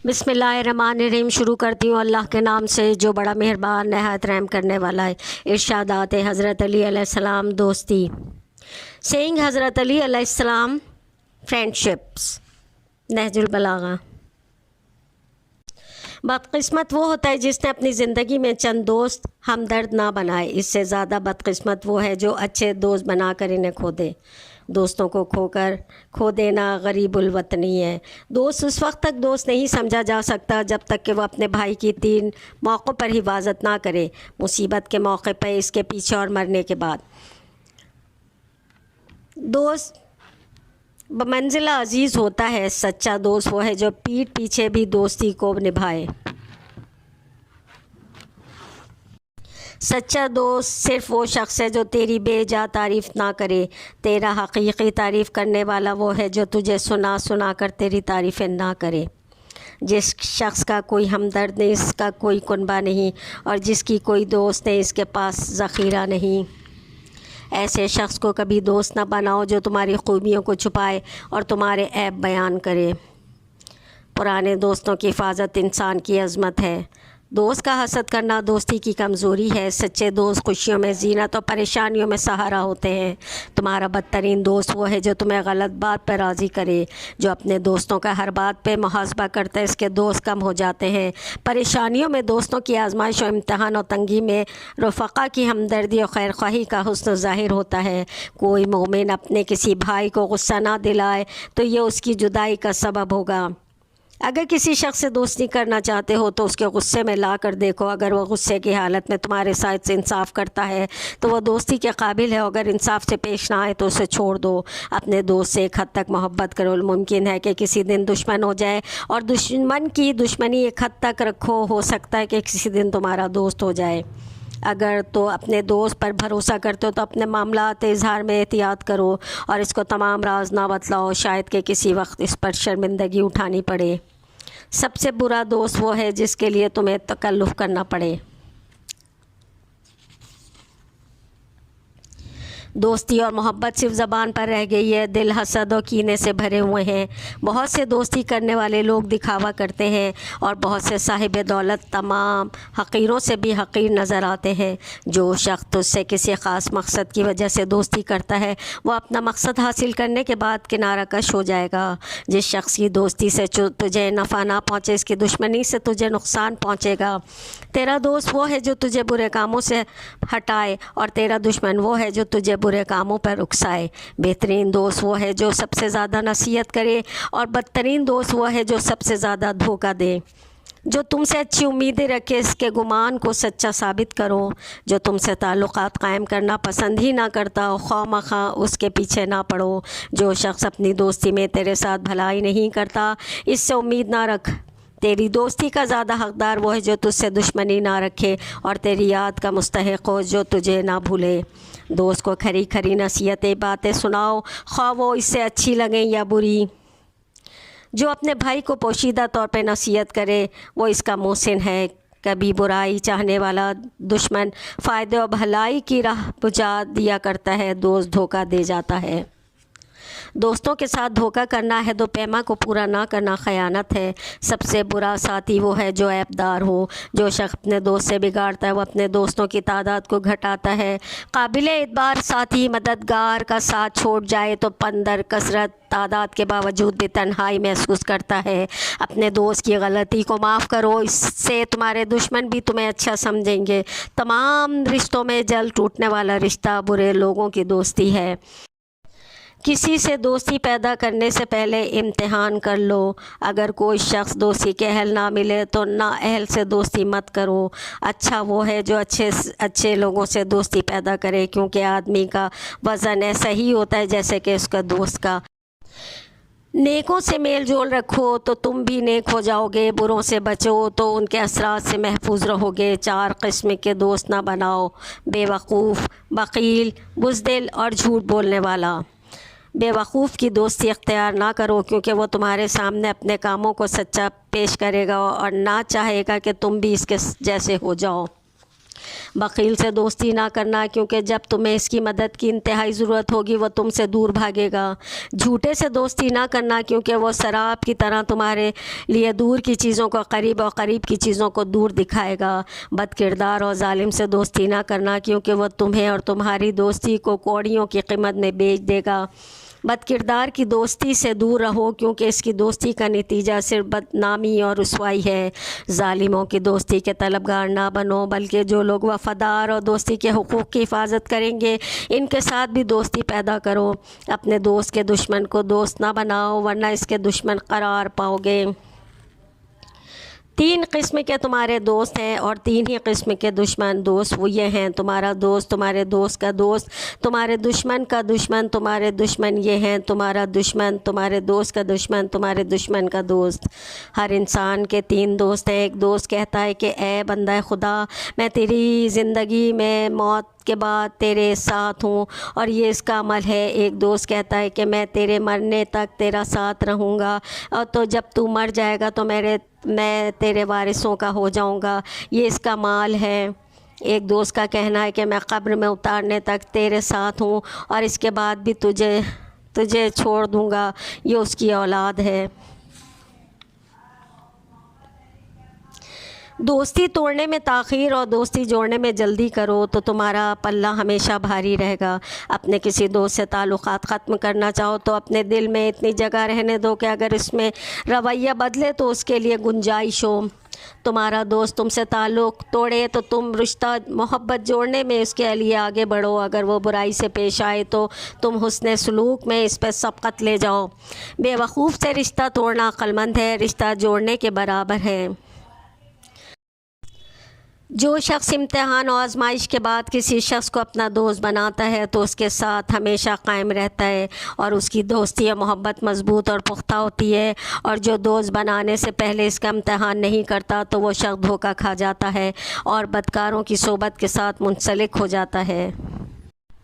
बिस्मिल्लाहिर्रहमानिर्रहीम। शुरू करती हूँ अल्लाह के नाम से जो बड़ा मेहरबान नहायत रहम करने वाला है। इरशादात हज़रत अली अलैहिस्सलाम दोस्ती। सेइंग हज़रत अली अलैहिस्सलाम फ्रेंडशिप्स। नहजुल बलागा। बदकिस्मत वो होता है जिसने अपनी ज़िंदगी में चंद दोस्त हमदर्द ना बनाए। इससे ज़्यादा बदकिस्मत वो है जो अच्छे दोस्त बनाकर इन्हें खो दे। दोस्तों को खो देना गरीबुल वतनी है। दोस्त उस वक्त तक दोस्त नहीं समझा जा सकता जब तक कि वह अपने भाई की 3 मौक़ों पर हिफाजत ना करे। मुसीबत के मौके पर, इसके पीछे और मरने के बाद। दोस्त बमंज़िला अज़ीज़ होता है। सच्चा दोस्त वो है जो पीठ पीछे भी दोस्ती को निभाए। सच्चा दोस्त सिर्फ़ वो शख्स है जो तेरी बेजा तारीफ़ ना करे। तेरा हकीकी तारीफ़ करने वाला वो है जो तुझे सुना कर तेरी तारीफ़ें ना करे। जिस शख्स का कोई हमदर्द नहीं, इसका कोई कुनबा नहीं, और जिसकी कोई दोस्त नहीं, इसके पास ज़ख़ीरा नहीं। ऐसे शख्स को कभी दोस्त ना बनाओ जो तुम्हारी खूबियों को छुपाए और तुम्हारे ऐब बयान करे। पुराने दोस्तों की हिफाजत इंसान की अज़मत है। दोस्त का हसद करना दोस्ती की कमज़ोरी है। सच्चे दोस्त खुशियों में ज़ीनत और परेशानियों में सहारा होते हैं। तुम्हारा बदतरीन दोस्त वो है जो तुम्हें गलत बात पर राज़ी करे। जो अपने दोस्तों का हर बात पे मुहासबा करता है, इसके दोस्त कम हो जाते हैं। परेशानियों में दोस्तों की आजमाइश और इम्तहान और तंगी में रफ़क़ा की हमदर्दी और खैर ख्वाही का हुस्न ज़ाहिर होता है। कोई मोमिन अपने किसी भाई को गुस्सा ना दिलाए तो ये उसकी जुदाई का सबब होगा। अगर किसी शख्स से दोस्ती करना चाहते हो तो उसके गुस्से में ला कर देखो। अगर वह गुस्से की हालत में तुम्हारे साथ से इंसाफ करता है तो वह दोस्ती के काबिल है। अगर इंसाफ से पेश ना आए तो उसे छोड़ दो। अपने दोस्त से एक हद तक मोहब्बत करो। मुमकिन है कि किसी दिन दुश्मन हो जाए, और दुश्मन की दुश्मनी एक हद तक रखो। हो सकता है कि किसी दिन तुम्हारा दोस्त हो जाए। अगर तो अपने दोस्त पर भरोसा करते हो तो अपने मामलात इजहार में एहतियात करो और इसको तमाम राज ना बतलाओ। शायद कि किसी वक्त इस पर शर्मिंदगी उठानी पड़े। सबसे बुरा दोस्त वो है जिसके लिए तुम्हें तकल्लुफ़ करना पड़े। दोस्ती और मोहब्बत सिर्फ ज़बान पर रह गई है। दिल हसद और कीने से भरे हुए हैं। बहुत से दोस्ती करने वाले लोग दिखावा करते हैं और बहुत से साहिब दौलत तमाम हक़ीरों से भी हक़ीर नज़र आते हैं। जो शख्स तुझसे किसी ख़ास मकसद की वजह से दोस्ती करता है वह अपना मकसद हासिल करने के बाद किनारा कश हो जाएगा। जिस शख्स की दोस्ती से तुझे नफ़ा ना पहुँचे, इसकी दुश्मनी से तुझे नुकसान पहुँचेगा। तेरा दोस्त वो है जो तुझे बुरे कामों से हटाए, और तेरा दुश्मन वो है जो तुझे बुरे कामों पर उकसाए। बेहतरीन दोस्त वो है जो सबसे ज़्यादा नसीहत करे, और बदतरीन दोस्त वो है जो सबसे ज़्यादा धोखा दे। जो तुमसे अच्छी उम्मीदें रखे, इसके गुमान को सच्चा साबित करो। जो तुमसे ताल्लुक़ात कायम करना पसंद ही ना करता हो, ख़वाह उसके पीछे ना पड़ो। जो शख्स अपनी दोस्ती में तेरे साथ भलाई नहीं करता, इससे उम्मीद ना रख। तेरी दोस्ती का ज़्यादा हक़दार वो है जो तुझसे दुश्मनी ना रखे और तेरी याद का मुस्तहिक़ हो जो तुझे ना भूले। दोस्त को खरी खरी नसीहतें बातें सुनाओ, ख़्वाह वो इससे अच्छी लगें या बुरी। जो अपने भाई को पोशीदा तौर पे नसीहत करे वो इसका मोहसिन है। कभी बुराई चाहने वाला दुश्मन फ़ायदे और भलाई की राह बुझा दिया करता है। दोस्त धोखा दे जाता है। दोस्तों के साथ धोखा करना है तो पैमा को पूरा ना करना खयानत है। सबसे बुरा साथी वो है जो ऐबदार हो। जो शख्स अपने दोस्त से बिगाड़ता है वो अपने दोस्तों की तादाद को घटाता है। काबिल एतबार साथी मददगार का साथ छोड़ जाए तो पंदर कसरत तादाद के बावजूद भी तन्हाई महसूस करता है। अपने दोस्त की गलती को माफ़ करो, इससे तुम्हारे दुश्मन भी तुम्हें अच्छा समझेंगे। तमाम रिश्तों में जल टूटने वाला रिश्ता बुरे लोगों की दोस्ती है। किसी से दोस्ती पैदा करने से पहले इम्तिहान कर लो। अगर कोई शख्स दोस्ती के अहल ना मिले तो ना अहल से दोस्ती मत करो। अच्छा वो है जो अच्छे लोगों से दोस्ती पैदा करे, क्योंकि आदमी का वज़न ऐसा ही होता है जैसे कि उसका दोस्त का। नेकों से मेल जोल रखो तो तुम भी नेक हो जाओगे। बुरों से बचो तो उनके असरात से महफूज रहोगे। 4 किस्म के दोस्त ना बनाओ: बेवकूफ़, बकील, बुज़दिल और झूठ बोलने वाला। बेवकूफ़ की दोस्ती इख्तियार ना करो, क्योंकि वो तुम्हारे सामने अपने कामों को सच्चा पेश करेगा और ना चाहेगा कि तुम भी इसके जैसे हो जाओ। बकील से दोस्ती ना करना, क्योंकि जब तुम्हें इसकी मदद की इंतहाई ज़रूरत होगी वो तुमसे दूर भागेगा। झूठे से दोस्ती ना करना, क्योंकि वो शराब की तरह तुम्हारे लिए दूर की चीज़ों को करीब और करीब की चीज़ों को दूर दिखाएगा। बदकिरदार और जालिम से दोस्ती ना करना, क्योंकि वो तुम्हें और तुम्हारी दोस्ती को कौड़ियों की कीमत में बेच देगा। बदकिरदार की दोस्ती से दूर रहो, क्योंकि इसकी दोस्ती का नतीजा सिर्फ बदनामी और रुसवाई है। ज़ालिमों की दोस्ती के तलबगार ना बनो, बल्कि जो लोग वफ़ादार और दोस्ती के हुकूक़ की हिफाजत करेंगे इनके साथ भी दोस्ती पैदा करो। अपने दोस्त के दुश्मन को दोस्त ना बनाओ, वरना इसके दुश्मन करार पाओगे। 3 किस्म के तुम्हारे दोस्त हैं और 3 ही किस्म के दुश्मन। दोस्त वो ये हैं, तुम्हारा दोस्त, तुम्हारे दोस्त का दोस्त, तुम्हारे दुश्मन का दुश्मन। तुम्हारे दुश्मन ये हैं, तुम्हारा दुश्मन, तुम्हारे दोस्त का दुश्मन, तुम्हारे दुश्मन का दोस्त। हर इंसान के 3 दोस्त हैं। एक दोस्त कहता है कि ए बंदा खुदा, मैं तेरी ज़िंदगी में मौत के बाद तेरे साथ हूँ, और ये इसका अमल है। एक दोस्त कहता है कि मैं तेरे मरने तक तेरा साथ रहूँगा, और तो जब तू मर जाएगा तो मैं तेरे वारिसों का हो जाऊँगा, ये इसका माल है। एक दोस्त का कहना है कि मैं कब्र में उतारने तक तेरे साथ हूँ और इसके बाद भी तुझे छोड़ दूँगा, ये उसकी औलाद है। दोस्ती तोड़ने में ताख़ीर और दोस्ती जोड़ने में जल्दी करो तो तुम्हारा पल्ला हमेशा भारी रहेगा। अपने किसी दोस्त से ताल्लुक़ात ख़त्म करना चाहो तो अपने दिल में इतनी जगह रहने दो कि अगर इसमें रवैया बदले तो उसके लिए गुंजाइश हो। तुम्हारा दोस्त तुमसे ताल्लुक़ तोड़े तो तुम रिश्ता मोहब्बत जोड़ने में उसके लिए आगे बढ़ो। अगर वो बुराई से पेश आए तो तुम हुस्न सलूक में इस पर सबक़त ले जाओ। बेवकूफ़ से रिश्ता तोड़ना अक्लमंद है, रिश्ता जोड़ने के बराबर है। जो शख्स इम्तिहान और आजमाइश के बाद किसी शख्स को अपना दोस्त बनाता है तो उसके साथ हमेशा कायम रहता है और उसकी दोस्ती या मोहब्बत मज़बूत और पुख्ता होती है। और जो दोस्त बनाने से पहले इसका इम्तिहान नहीं करता तो वो शख्स धोखा खा जाता है और बदकारों की सोबत के साथ मुंसलिक हो जाता है।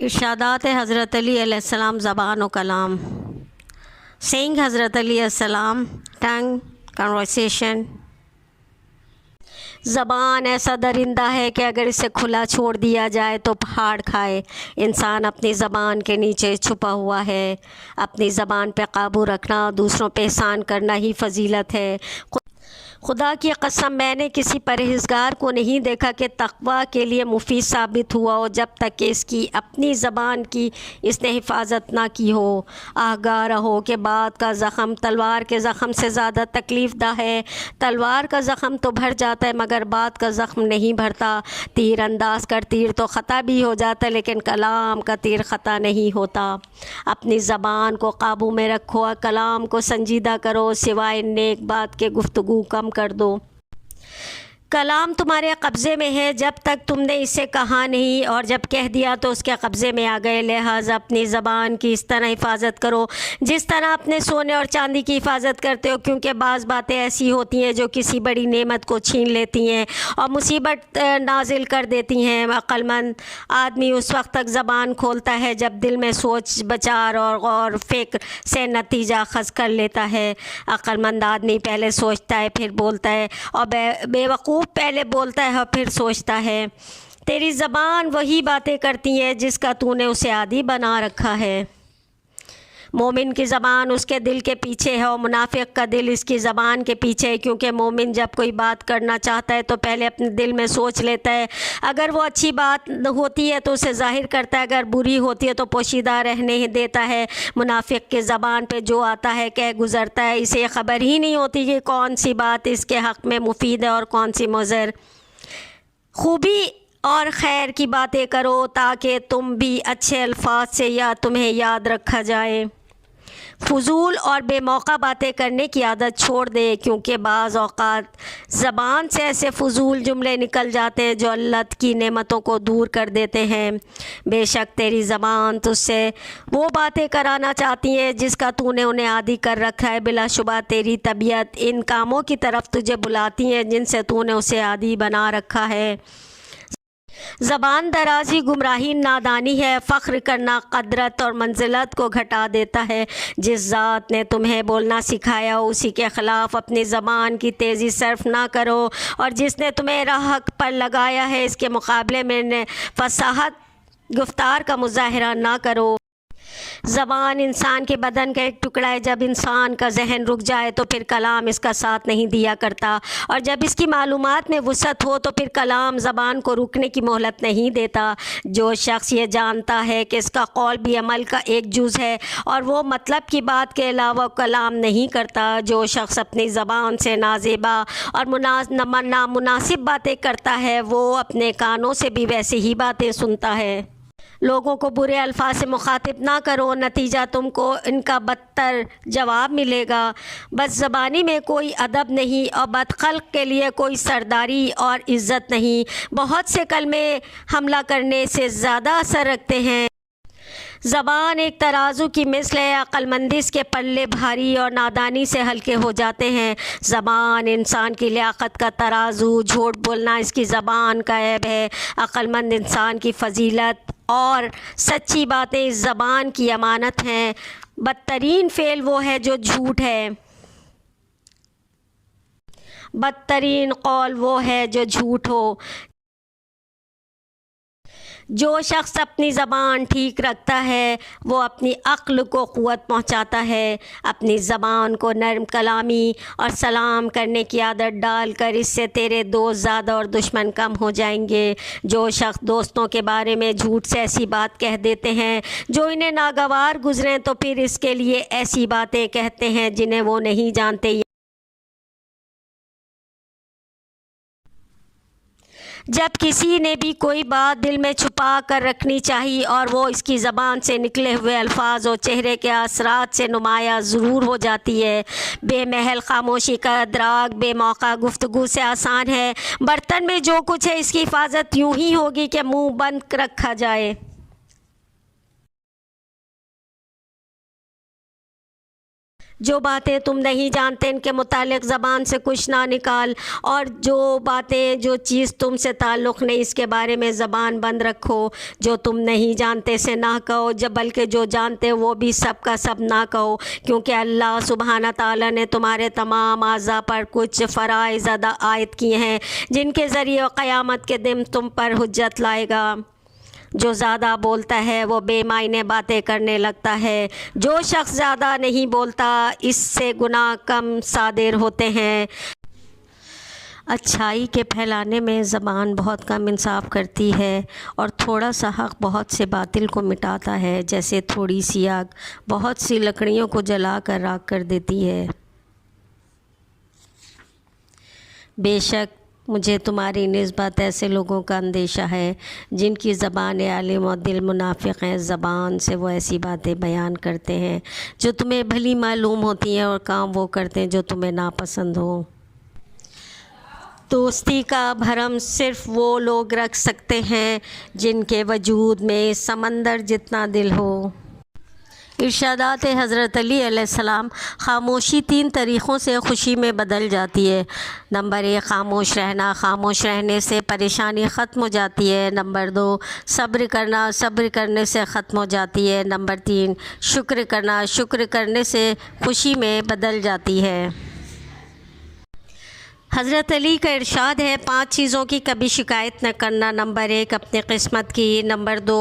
इरशादात हज़रत अली अलैहिस्सलाम ज़बान व कलाम। सेइंग हज़रत अली अलैहिस्सलाम, टंग, कन्वर्सेशन। ज़बान ऐसा दरिंदा है कि अगर इसे खुला छोड़ दिया जाए तो पहाड़ खाए। इंसान अपनी ज़बान के नीचे छुपा हुआ है। अपनी ज़बान पे काबू रखना, दूसरों पे एहसान करना ही फ़जीलत है। खुदा की कसम, मैंने किसी परहेज़गार को नहीं देखा कि तक़वा के लिए मुफीद साबित हुआ हो जब तक कि इसकी अपनी ज़बान की इसने हिफाजत ना की हो। आगाह रहो कि बात का ज़ख़म तलवार के ज़ख़म से ज़्यादा तकलीफ़ दा है। तलवार का ज़ख़म तो भर जाता है मगर बात का ज़ख़म नहीं भरता। तीर अंदाज कर तीर तो ख़ता भी हो जाता है, लेकिन कलाम का तीर ख़ता नहीं होता। अपनी ज़बान को काबू में रखो और कलाम को संजीदा करो। सिवाय नेक बात के गुफ्तगू कम कर दो। कलाम तुम्हारे कब्ज़े में है जब तक तुमने इसे कहा नहीं, और जब कह दिया तो उसके कब्ज़े में आ गए। लिहाजा अपनी ज़बान की इस तरह हिफाजत करो जिस तरह अपने सोने और चांदी की हिफाजत करते हो, क्योंकि बाज़ बातें ऐसी होती हैं जो किसी बड़ी नेमत को छीन लेती हैं और मुसीबत नाजिल कर देती हैं। अक्लमंद आदमी उस वक्त तक ज़बान खोलता है जब दिल में सोच विचार और गौर फ़िक्र से नतीजा अख़ज़ कर लेता है। अक्लमंद आदमी पहले सोचता है फिर बोलता है, और बेवकूफ़ पहले बोलता है और फिर सोचता है। तेरी ज़बान वही बातें करती है जिसका तूने उसे आदी बना रखा है। मोमिन की ज़बान उसके दिल के पीछे है और मुनाफिक का दिल इसकी ज़बान के पीछे है, क्योंकि मोमिन जब कोई बात करना चाहता है तो पहले अपने दिल में सोच लेता है। अगर वो अच्छी बात होती है तो उसे ज़ाहिर करता है, अगर बुरी होती है तो पोशीदा रहने ही देता है। मुनाफिक की ज़बान पे जो आता है कह गुज़रता है, इसे ख़बर ही नहीं होती कि कौन सी बात इसके हक़ में मुफीद है और कौन सी मुज़र। खूबी और खैर की बातें करो ताकि तुम भी अच्छे अल्फाज से या तुम्हें याद रखा जाए। फजूल और बेमौका बातें करने की आदत छोड़ दे, क्योंकि बाज़ औक़ात ज़बान से ऐसे फजूल जुमले निकल जाते हैं जो अल्लाह की नेमतों को दूर कर देते हैं। बेशक तेरी ज़बान तुझसे वो बातें कराना चाहती है जिसका तूने उन्हें आदी कर रखा है। बिलाशुबा तेरी तबीयत इन कामों की तरफ तुझे बुलाती है जिनसे तूने उसे आदी बना रखा है। زبان درازی گمراہی نادانی ہے، فخر کرنا قدرت اور منزلت کو گھٹا دیتا ہے۔ جس ذات نے تمہیں بولنا سکھایا اسی کے خلاف اپنی زبان کی تیزی صرف نہ کرو، اور جس نے تمہیں راہ حق پر لگایا ہے اس کے مقابلے میں فصاحت گفتار کا مظاہرہ نہ کرو۔ زبان انسان کے بدن کا ایک ٹکڑا ہے، جب انسان کا ذہن رک جائے تو پھر کلام اس کا ساتھ نہیں دیا کرتا، اور جب اس کی معلومات میں وسعت ہو تو پھر کلام زبان کو رکنے کی مہلت نہیں دیتا۔ جو شخص یہ جانتا ہے کہ اس کا قول بھی عمل کا ایک جز ہے اور وہ مطلب کی بات کے علاوہ کلام نہیں کرتا، جو شخص اپنی زبان سے نازیبا اور نامناسب باتیں کرتا ہے وہ اپنے کانوں سے بھی ویسی ہی باتیں سنتا ہے۔ لوگوں کو برے الفاظ سے مخاطب نہ کرو، نتیجہ تم کو ان کا بدتر جواب ملے گا۔ بد زبانی میں کوئی ادب نہیں اور بدخلق کے لیے کوئی سرداری اور عزت نہیں۔ بہت سے کلمے حملہ کرنے سے زیادہ اثر رکھتے ہیں۔ زبان ایک ترازو کی مثل ہے، عقل مندی اس کے پلے بھاری اور نادانی سے ہلکے ہو جاتے ہیں۔ زبان انسان کی لیاقت کا ترازو، جھوٹ بولنا اس کی زبان کا عیب ہے۔ عقل مند انسان کی فضیلت اور سچی باتیں اس زبان کی امانت ہیں۔ بدترین فعل وہ ہے جو جھوٹ ہے، بدترین قول وہ ہے جو جھوٹ ہو۔ جو شخص اپنی زبان ٹھیک رکھتا ہے وہ اپنی عقل کو قوت پہنچاتا ہے۔ اپنی زبان کو نرم کلامی اور سلام کرنے کی عادت ڈال کر اس سے تیرے دوست زیادہ اور دشمن کم ہو جائیں گے۔ جو شخص دوستوں کے بارے میں جھوٹ سے ایسی بات کہہ دیتے ہیں جو انہیں ناگوار گزریں تو پھر اس کے لیے ایسی باتیں کہتے ہیں جنہیں وہ نہیں جانتے۔ جب کسی نے بھی کوئی بات دل میں چھپا کر رکھنی چاہیے اور وہ اس کی زبان سے نکلے ہوئے الفاظ اور چہرے کے اثرات سے نمایاں ضرور ہو جاتی ہے۔ بے محل خاموشی کا ادراک بے موقع گفتگو سے آسان ہے۔ برتن میں جو کچھ ہے اس کی حفاظت یوں ہی ہوگی کہ منہ بند رکھا جائے۔ جو باتیں تم نہیں جانتے ان کے متعلق زبان سے کچھ نہ نکال، اور جو چیز تم سے تعلق نہیں اس کے بارے میں زبان بند رکھو۔ جو تم نہیں جانتے سے نہ کہو، بلکہ جو جانتے وہ بھی سب کا سب نہ کہو، کیونکہ اللہ سبحانہ تعالیٰ نے تمہارے تمام اعضاء پر کچھ فرائض عائد کیے ہیں جن کے ذریعے قیامت کے دن تم پر حجت لائے گا۔ جو زیادہ بولتا ہے وہ بے معنی باتیں کرنے لگتا ہے۔ جو شخص زیادہ نہیں بولتا اس سے گناہ کم صادر ہوتے ہیں۔ اچھائی کے پھیلانے میں زبان بہت کم انصاف کرتی ہے اور تھوڑا سا حق بہت سے باطل کو مٹاتا ہے، جیسے تھوڑی سی آگ بہت سی لکڑیوں کو جلا کر راکھ کر دیتی ہے۔ بے شک مجھے تمہاری نسبت ایسے لوگوں کا اندیشہ ہے جن کی زبان عالم اور دل منافق ہیں۔ زبان سے وہ ایسی باتیں بیان کرتے ہیں جو تمہیں بھلی معلوم ہوتی ہیں اور کام وہ کرتے ہیں جو تمہیں ناپسند ہو۔ دوستی کا بھرم صرف وہ لوگ رکھ سکتے ہیں جن کے وجود میں سمندر جتنا دل ہو۔ ارشادات حضرت علی علیہ السلام۔ خاموشی 3 طریقوں سے خوشی میں بدل جاتی ہے۔ نمبر 1 خاموش رہنا، خاموش رہنے سے پریشانی ختم ہو جاتی ہے۔ نمبر 2 صبر کرنا، صبر کرنے سے ختم ہو جاتی ہے۔ نمبر 3 شکر کرنا، شکر کرنے سے خوشی میں بدل جاتی ہے۔ حضرت علی کا ارشاد ہے 5 چیزوں کی کبھی شکایت نہ کرنا۔ نمبر 1 اپنی قسمت کی، نمبر 2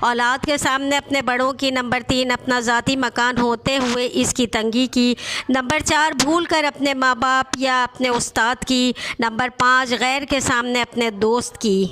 اولاد کے سامنے اپنے بڑوں کی، نمبر 3 اپنا ذاتی مکان ہوتے ہوئے اس کی تنگی کی، نمبر 4 بھول کر اپنے ماں باپ یا اپنے استاد کی، نمبر 5 غیر کے سامنے اپنے دوست کی۔